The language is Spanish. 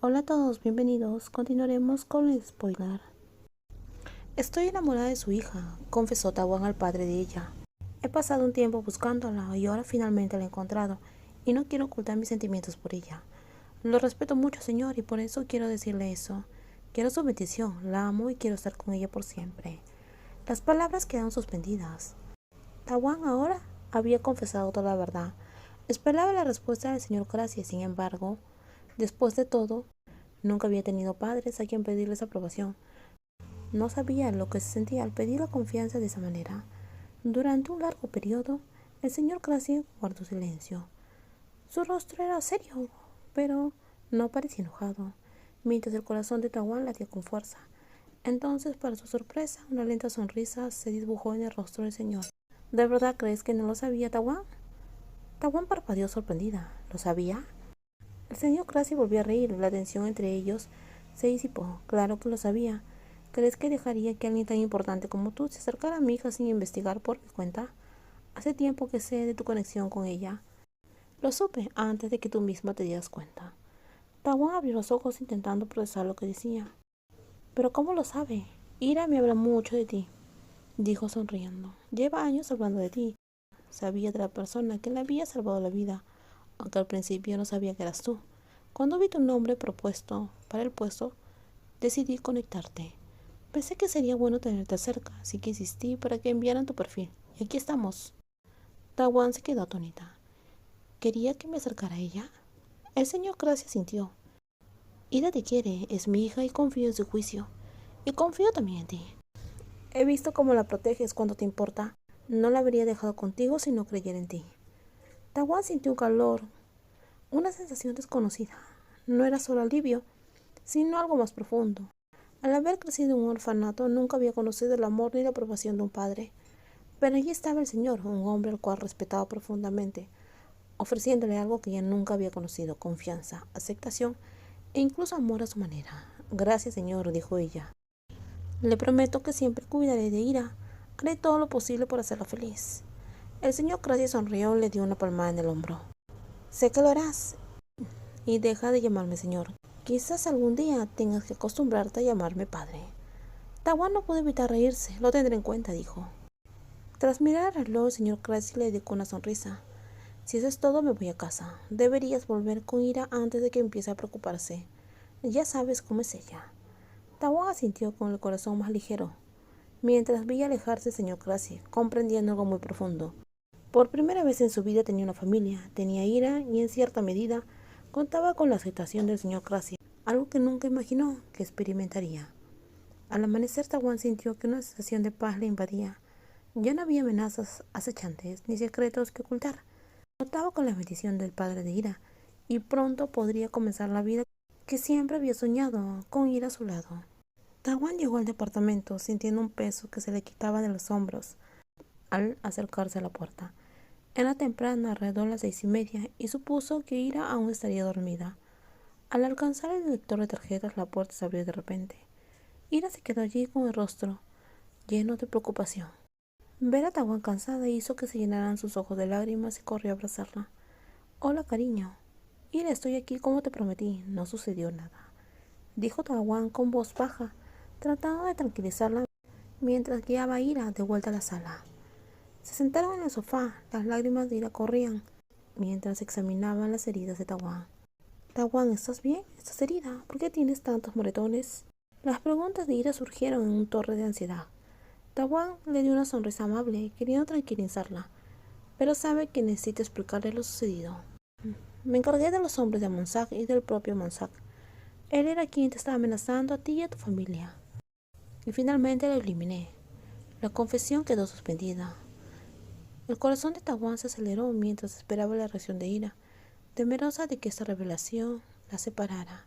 Hola a todos, bienvenidos. Continuaremos con el spoiler. Estoy enamorada de su hija, confesó Tawan al padre de ella. He pasado un tiempo buscándola y ahora finalmente la he encontrado, y no quiero ocultar mis sentimientos por ella. Lo respeto mucho, señor, y por eso quiero decirle eso. Quiero su bendición, la amo y quiero estar con ella por siempre. Las palabras quedaron suspendidas. Tawan ahora había confesado toda la verdad. Esperaba la respuesta del señor Gracie, sin embargo, después de todo, nunca había tenido padres a quien pedirles aprobación. No sabía lo que se sentía al pedir la confianza de esa manera. Durante un largo periodo, el señor Gracie guardó silencio. Su rostro era serio, pero no parecía enojado, mientras el corazón de Tawan latía con fuerza. Entonces, para su sorpresa, una lenta sonrisa se dibujó en el rostro del señor. ¿De verdad crees que no lo sabía, Tawan? Tawan parpadeó sorprendida. ¿Lo sabía? El señor Gracie volvió a reír. La tensión entre ellos se disipó. Claro que lo sabía. ¿Crees que dejaría que alguien tan importante como tú se acercara a mi hija sin investigar por mi cuenta? Hace tiempo que sé de tu conexión con ella. Lo supe antes de que tú misma te dieras cuenta. Tawan abrió los ojos intentando procesar lo que decía. ¿Pero cómo lo sabe? Ira me habla mucho de ti, dijo sonriendo. Lleva años hablando de ti. Sabía de la persona que le había salvado la vida, aunque al principio no sabía que eras tú. Cuando vi tu nombre propuesto para el puesto, decidí conectarte. Pensé que sería bueno tenerte cerca, así que insistí para que enviaran tu perfil. Y aquí estamos. Tawan se quedó atónita. ¿Quería que me acercara a ella? El señor Gracia sintió. Ida te quiere, es mi hija y confío en su juicio. Y confío también en ti. He visto cómo la proteges cuando te importa. No la habría dejado contigo si no creyera en ti. Tawan sintió un calor, una sensación desconocida. No era solo alivio, sino algo más profundo. Al haber crecido en un orfanato, nunca había conocido el amor ni la aprobación de un padre. Pero allí estaba el Señor, un hombre al cual respetaba profundamente, ofreciéndole algo que ella nunca había conocido: confianza, aceptación e incluso amor a su manera. Gracias, Señor, dijo ella. Le prometo que siempre cuidaré de Ira. Haré todo lo posible por hacerla feliz. El señor Gracie sonrió y le dio una palmada en el hombro. Sé que lo harás. Y deja de llamarme señor. Quizás algún día tengas que acostumbrarte a llamarme padre. Tawan no pudo evitar reírse. Lo tendré en cuenta, dijo. Tras mirar el reloj, el señor Gracie le dedicó una sonrisa. Si eso es todo, me voy a casa. Deberías volver con Ira antes de que empiece a preocuparse. Ya sabes cómo es ella. Tawan asintió con el corazón más ligero, mientras veía alejarse el señor Gracie, comprendiendo algo muy profundo. Por primera vez en su vida tenía una familia, tenía Ira y en cierta medida contaba con la aceptación del señor Gracie, algo que nunca imaginó que experimentaría. Al amanecer, Tawan sintió que una sensación de paz le invadía. Ya no había amenazas acechantes ni secretos que ocultar. Contaba con la bendición del padre de Ira y pronto podría comenzar la vida que siempre había soñado, con Ira a su lado. Tawan llegó al departamento sintiendo un peso que se le quitaba de los hombros al acercarse a la puerta. Era temprano, alrededor de las 6:30, y supuso que Ira aún estaría dormida. Al alcanzar el lector de tarjetas, la puerta se abrió de repente. Ira se quedó allí con el rostro lleno de preocupación. Ver a Tawan cansada hizo que se llenaran sus ojos de lágrimas y corrió a abrazarla. Hola, cariño. Ira, estoy aquí como te prometí. No sucedió nada, dijo Tawan con voz baja, tratando de tranquilizarla mientras guiaba a Ira de vuelta a la sala. Se sentaron en el sofá. Las lágrimas de Ira corrían mientras examinaban las heridas de Tawan. Tawan, ¿estás bien? ¿Estás herida? ¿Por qué tienes tantos moretones? Las preguntas de Ira surgieron en un torre de ansiedad. Tawan le dio una sonrisa amable, queriendo tranquilizarla, pero sabe que necesita explicarle lo sucedido. Me encargué de los hombres de Monsac y del propio Monsac. Él era quien te estaba amenazando a ti y a tu familia. Y finalmente lo eliminé. La confesión quedó suspendida. El corazón de Tawan se aceleró mientras esperaba la reacción de Ira, temerosa de que esta revelación la separara.